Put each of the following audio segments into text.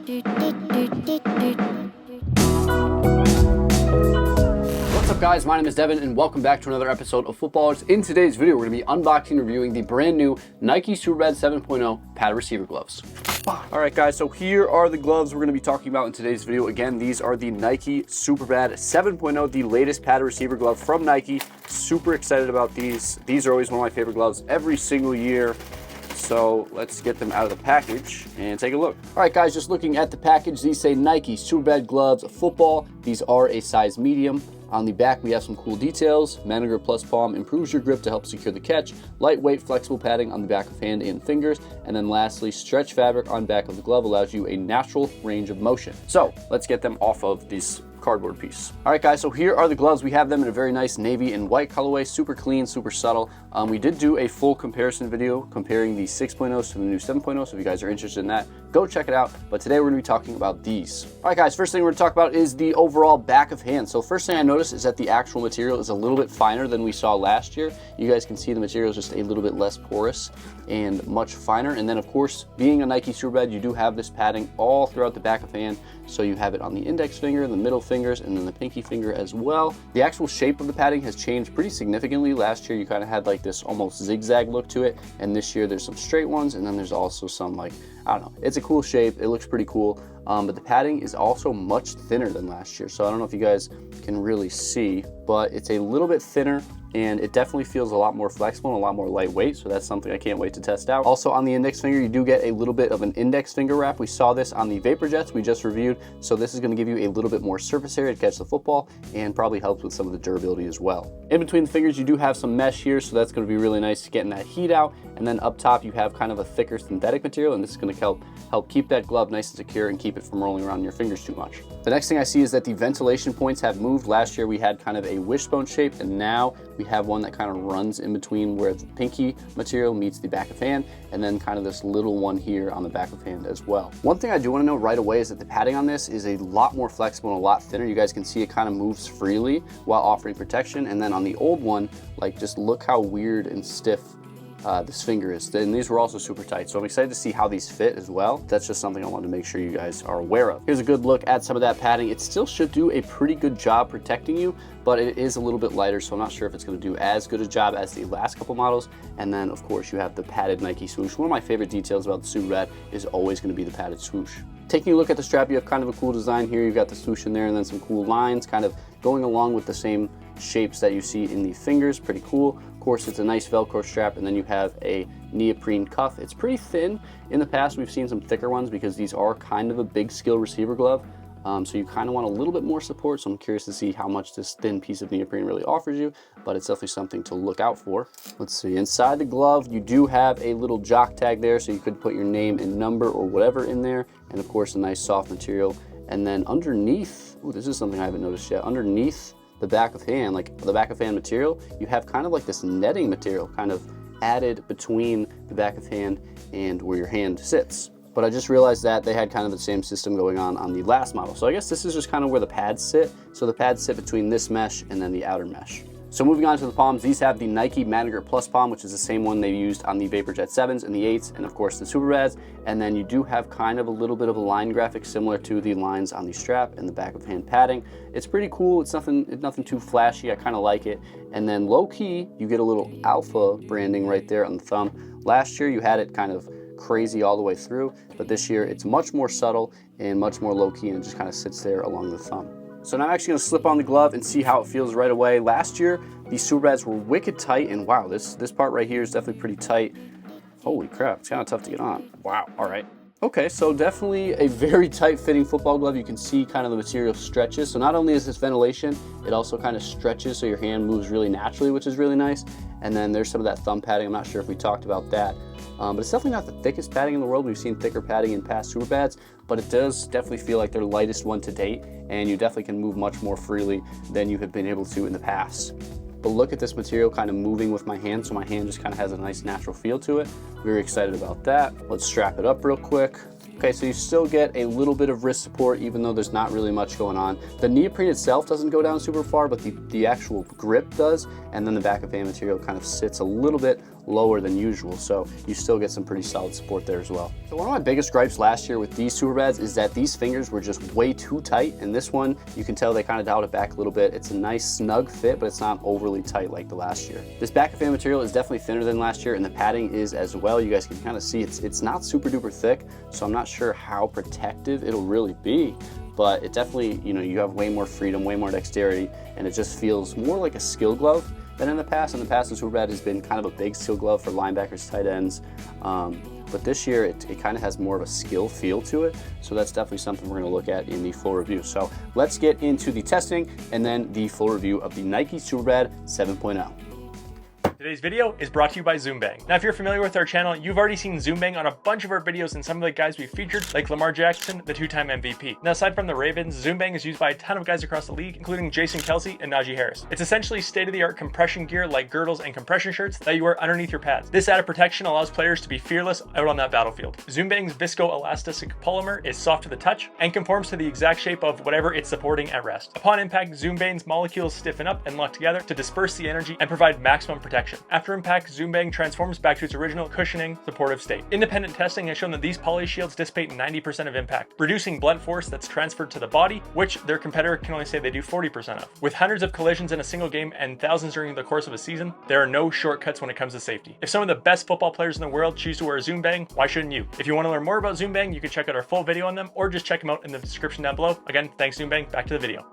What's up guys, my name is Devin and welcome back to another episode of Footballrs. In today's video, we're going to be unboxing and reviewing the brand new Nike Sueprbad 7.0 padded receiver gloves. Alright guys, so here are the gloves we're going to be talking about in today's video. Again, these are the Nike Superbad 7.0, the latest padded receiver glove from Nike. Super excited about these. These are always one of my favorite gloves every single year. So let's get them out of the package and take a look. All right guys, just looking at the package, these say Nike Sueprbad gloves football. These are a size medium. On the back, we have some cool details. Manager plus palm improves your grip to help secure the catch. Lightweight, flexible padding on the back of hand and fingers. And then lastly, stretch fabric on back of the glove allows you a natural range of motion. So let's get them off of this cardboard piece. All right guys, so here are the gloves. We have them in a very nice navy and white colorway, super clean, super subtle. We did do a full comparison video comparing the 6.0s to the new 7.0, so if you guys are interested in that, go check it out. But today we're going to be talking about these. All right guys, first thing we're going to talk about is the overall back of hand. So first thing I noticed is that the actual material is a little bit finer than we saw last year. You guys can see the material is just a little bit less porous and much finer. And then of course, being a Nike Sueprbad, you do have this padding all throughout the back of hand. So you have it on the index finger, the middle fingers, and then the pinky finger as well. The actual shape of the padding has changed pretty significantly. Last year, you kind of had like this almost zigzag look to it. And this year there's some straight ones. And then there's also some like, I don't know, it's a cool shape. It looks pretty cool. But the padding is also much thinner than last year. So I don't know if you guys can really see, but it's a little bit thinner and it definitely feels a lot more flexible and a lot more lightweight. So that's something I can't wait to test out. Also on the index finger, you do get a little bit of an index finger wrap. We saw this on the Vapor Jets we just reviewed. So this is going to give you a little bit more surface area to catch the football and probably helps with some of the durability as well. In between the fingers, you do have some mesh here. So that's going to be really nice to getting that heat out. And then up top, you have kind of a thicker synthetic material. And this is going to help keep that glove nice and secure and keep it from rolling around your fingers too much. The next thing I see is that the ventilation points have moved. Last year we had kind of a wishbone shape, and now we have one that kind of runs in between where the pinky material meets the back of hand, and then kind of this little one here on the back of hand as well. One thing I do want to know right away is that the padding on this is a lot more flexible and a lot thinner. You guys can see it kind of moves freely while offering protection. And then on the old one, like just look how weird and stiff this finger is. And these were also super tight. So I'm excited to see how these fit as well. That's just something I wanted to make sure you guys are aware of. Here's a good look at some of that padding. It still should do a pretty good job protecting you, but it is a little bit lighter. So I'm not sure if it's going to do as good a job as the last couple models. And then of course you have the padded Nike swoosh. One of my favorite details about the Superbad is always going to be the padded swoosh. Taking a look at the strap, you have kind of a cool design here. You've got the swoosh in there and then some cool lines kind of going along with the same shapes that you see in the fingers. Pretty cool. Of course, it's a nice Velcro strap, and then you have a neoprene cuff. It's pretty thin. In the past, we've seen some thicker ones because these are kind of a big skill receiver glove. So you kind of want a little bit more support. So I'm curious to see how much this thin piece of neoprene really offers you, but it's definitely something to look out for. Let's see, inside the glove, you do have a little jock tag there. So you could put your name and number or whatever in there. And of course, a nice soft material. And then underneath, ooh, this is something I haven't noticed yet. Underneath the back of hand, like the back of hand material, you have kind of like this netting material kind of added between the back of hand and where your hand sits. But I just realized that they had kind of the same system going on the last model. So I guess this is just kind of where the pads sit. So the pads sit between this mesh and then the outer mesh. So moving on to the palms, these have the Nike Manager Plus palm, which is the same one they used on the Vapor Jet 7s and the 8s, and of course the Superbads. And then you do have kind of a little bit of a line graphic similar to the lines on the strap and the back of hand padding. It's pretty cool. It's nothing too flashy. I kind of like it. And then low key, you get a little Alpha branding right there on the thumb. Last year you had it kind of crazy all the way through, but this year it's much more subtle and much more low key, and it just kind of sits there along the thumb. So now I'm actually going to slip on the glove and see how it feels right away. Last year, these Superbads were wicked tight, and wow, this part right here is definitely pretty tight. Holy crap, it's kind of tough to get on. Wow, all right. Okay, so definitely a very tight fitting football glove. You can see kind of the material stretches. So not only is this ventilation, it also kind of stretches so your hand moves really naturally, which is really nice. And then there's some of that thumb padding. I'm not sure if we talked about that. But it's definitely not the thickest padding in the world. We've seen thicker padding in past Superbads, but it does definitely feel like their lightest one to date, and you definitely can move much more freely than you have been able to in the past. But look at this material kind of moving with my hand, so my hand just kind of has a nice natural feel to it. Very excited about that. Let's strap it up real quick. Okay, so you still get a little bit of wrist support even though there's not really much going on. The neoprene itself doesn't go down super far, but the actual grip does, and then the back of hand material kind of sits a little bit lower than usual, so you still get some pretty solid support there as well. So one of my biggest gripes last year with these Superbads is that these fingers were just way too tight, and this one, you can tell they kind of dialed it back a little bit. It's a nice snug fit, but it's not overly tight like the last year. This back of hand material is definitely thinner than last year, and the padding is as well. You guys can kind of see it's not super duper thick, so I'm not sure how protective it'll really be, but it definitely, you know, you have way more freedom, way more dexterity, and it just feels more like a skill glove than in the past. In the past, the Superbad has been kind of a big skill glove for linebackers, tight ends, but this year it kind of has more of a skill feel to it, so that's definitely something we're going to look at in the full review. So let's get into the testing and then the full review of the Nike Sueprbad 7.0. Today's video is brought to you by Zoombang. Now, if you're familiar with our channel, you've already seen Zoombang on a bunch of our videos and some of the guys we featured, like Lamar Jackson, the two-time MVP. Now, aside from the Ravens, Zoombang is used by a ton of guys across the league, including Jason Kelsey and Najee Harris. It's essentially state-of-the-art compression gear like girdles and compression shirts that you wear underneath your pads. This added protection allows players to be fearless out on that battlefield. Zoombang's viscoelastic polymer is soft to the touch and conforms to the exact shape of whatever it's supporting at rest. Upon impact, Zoombang's molecules stiffen up and lock together to disperse the energy and provide maximum protection. After impact, Zoombang transforms back to its original cushioning, supportive state. Independent testing has shown that these poly shields dissipate 90% of impact, reducing blunt force that's transferred to the body, which their competitor can only say they do 40% of. With hundreds of collisions in a single game and thousands during the course of a season, there are no shortcuts when it comes to safety. If some of the best football players in the world choose to wear Zoombang, why shouldn't you? If you want to learn more about Zoombang, you can check out our full video on them or just check them out in the description down below. Again, thanks Zoombang, back to the video.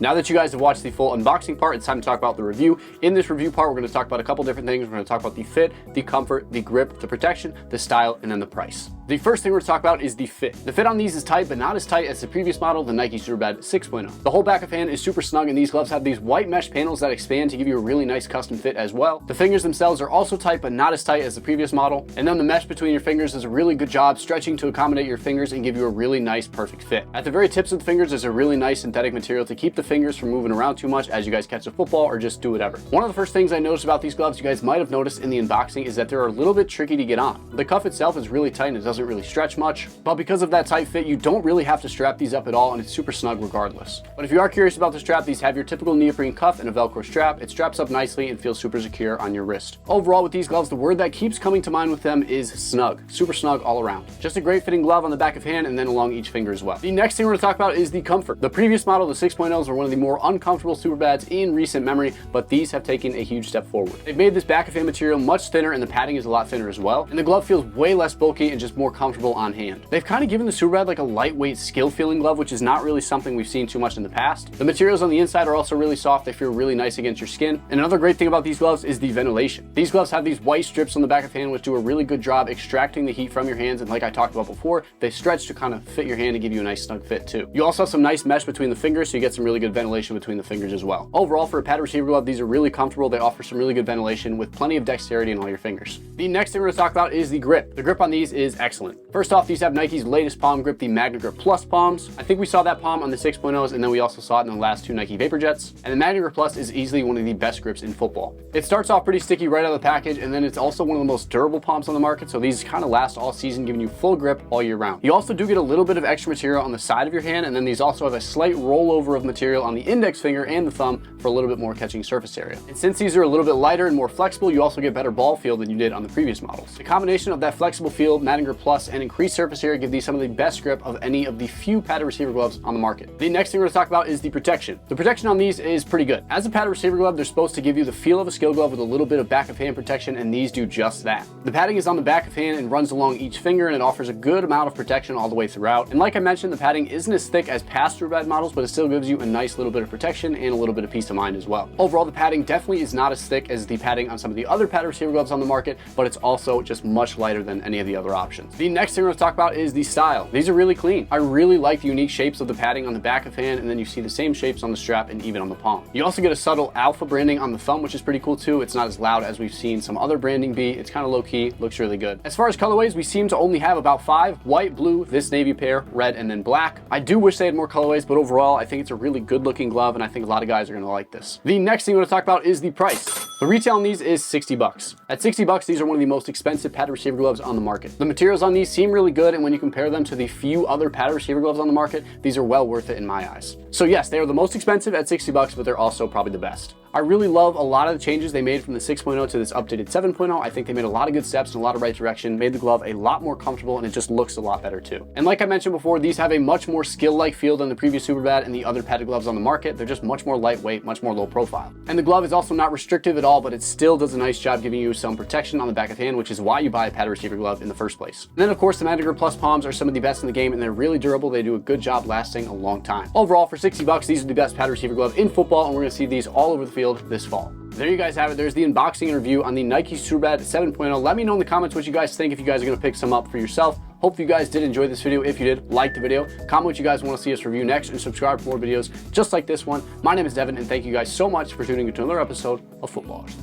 Now that you guys have watched the full unboxing part, it's time to talk about the review. In this review part, we're going to talk about a couple different things. We're going to talk about the fit, the comfort, the grip, the protection, the style, and then the price. The first thing we're going to talk about is the fit. The fit on these is tight, but not as tight as the previous model, the Nike Sueprbad 6.0. The whole back of hand is super snug, and these gloves have these white mesh panels that expand to give you a really nice custom fit as well. The fingers themselves are also tight, but not as tight as the previous model. And then the mesh between your fingers does a really good job stretching to accommodate your fingers and give you a really nice, perfect fit. At the very tips of the fingers is a really nice synthetic material to keep the fingers from moving around too much as you guys catch a football or just do whatever. One of the first things I noticed about these gloves, you guys might have noticed in the unboxing, is that they're a little bit tricky to get on. The cuff itself is really tight and it doesn't really stretch much, but because of that tight fit, you don't really have to strap these up at all, and it's super snug regardless. But if you are curious about the strap, these have your typical neoprene cuff and a Velcro strap. It straps up nicely and feels super secure on your wrist. Overall, with these gloves, the word that keeps coming to mind with them is snug. Super snug all around. Just a great fitting glove on the back of hand and then along each finger as well. The next thing we're going to talk about is the comfort. The previous model, the 6.0s, were one of the more uncomfortable Superbads in recent memory, but these have taken a huge step forward. They've made this back of hand material much thinner, and the padding is a lot thinner as well, and the glove feels way less bulky and just more comfortable on hand. They've kind of given the Superbad like a lightweight skill feeling glove, which is not really something we've seen too much in the past. The materials on the inside are also really soft. They feel really nice against your skin. And another great thing about these gloves is the ventilation. These gloves have these white strips on the back of hand which do a really good job extracting the heat from your hands, and like I talked about before, they stretch to kind of fit your hand and give you a nice snug fit too. You also have some nice mesh between the fingers, so you get some really good ventilation between the fingers as well. Overall, for a padded receiver glove, these are really comfortable. They offer some really good ventilation with plenty of dexterity in all your fingers. The next thing we're going to talk about is the grip. The grip on these is excellent. First off, these have Nike's latest palm grip, the Magna Grip Plus palms. I think we saw that palm on the 6.0s, and then we also saw it in the last two Nike Vapor Jets. And the Magna Grip Plus is easily one of the best grips in football. It starts off pretty sticky right out of the package, and then it's also one of the most durable palms on the market, so these kind of last all season, giving you full grip all year round. You also do get a little bit of extra material on the side of your hand, and then these also have a slight rollover of material on the index finger and the thumb for a little bit more catching surface area. And since these are a little bit lighter and more flexible, you also get better ball feel than you did on the previous models. The combination of that flexible feel, Magna Grip Plus, and increased surface area give these some of the best grip of any of the few padded receiver gloves on the market. The next thing we're going to talk about is the protection. The protection on these is pretty good. As a padded receiver glove, they're supposed to give you the feel of a skill glove with a little bit of back of hand protection, and these do just that. The padding is on the back of hand and runs along each finger, and it offers a good amount of protection all the way throughout. And like I mentioned, the padding isn't as thick as past Superbad models, but it still gives you a nice little bit of protection and a little bit of peace of mind as well. Overall, the padding definitely is not as thick as the padding on some of the other padded receiver gloves on the market, but it's also just much lighter than any of the other options. The next thing we're going to talk about is the style. These are really clean. I really like the unique shapes of the padding on the back of hand, and then you see the same shapes on the strap and even on the palm. You also get a subtle alpha branding on the thumb, which is pretty cool too. It's not as loud as we've seen some other branding be. It's kind of low key, looks really good. As far as colorways, we seem to only have about 5: white, blue, this navy pair, red, and then black. I do wish they had more colorways, but overall, I think it's a really good looking glove, and I think a lot of guys are going to like this. The next thing we're going to talk about is the price. The retail on these is 60 bucks. At 60 bucks, these are one of the most expensive padded receiver gloves on the market. The materials on these seem really good, and when you compare them to the few other padded receiver gloves on the market, these are well worth it in my eyes. So yes, they are the most expensive at 60 bucks, but they're also probably the best. I really love a lot of the changes they made from the 6.0 to this updated 7.0. I think they made a lot of good steps in a lot of right direction, made the glove a lot more comfortable, and it just looks a lot better too. And like I mentioned before, these have a much more skill-like feel than the previous Superbad and the other padded gloves on the market. They're just much more lightweight, much more low profile. And the glove is also not restrictive at all, but it still does a nice job giving you some protection on the back of the hand, which is why you buy a padded receiver glove in the first place. And then of course, the Magic Grip Plus palms are some of the best in the game, and they're really durable. They do a good job lasting a long time. Overall, for 60 bucks, these are the best padded receiver glove in football, and we're gonna see these all over the field this fall. There you guys have it. There's the unboxing and review on the Nike Sueprbad 7.0. Let me know in the comments what you guys think, if you guys are gonna pick some up for yourself. Hope you guys did enjoy this video. If you did, like the video, comment what you guys want to see us review next, and subscribe for more videos just like this one. My name is Devin, and thank you guys so much for tuning into another episode of Footballrs.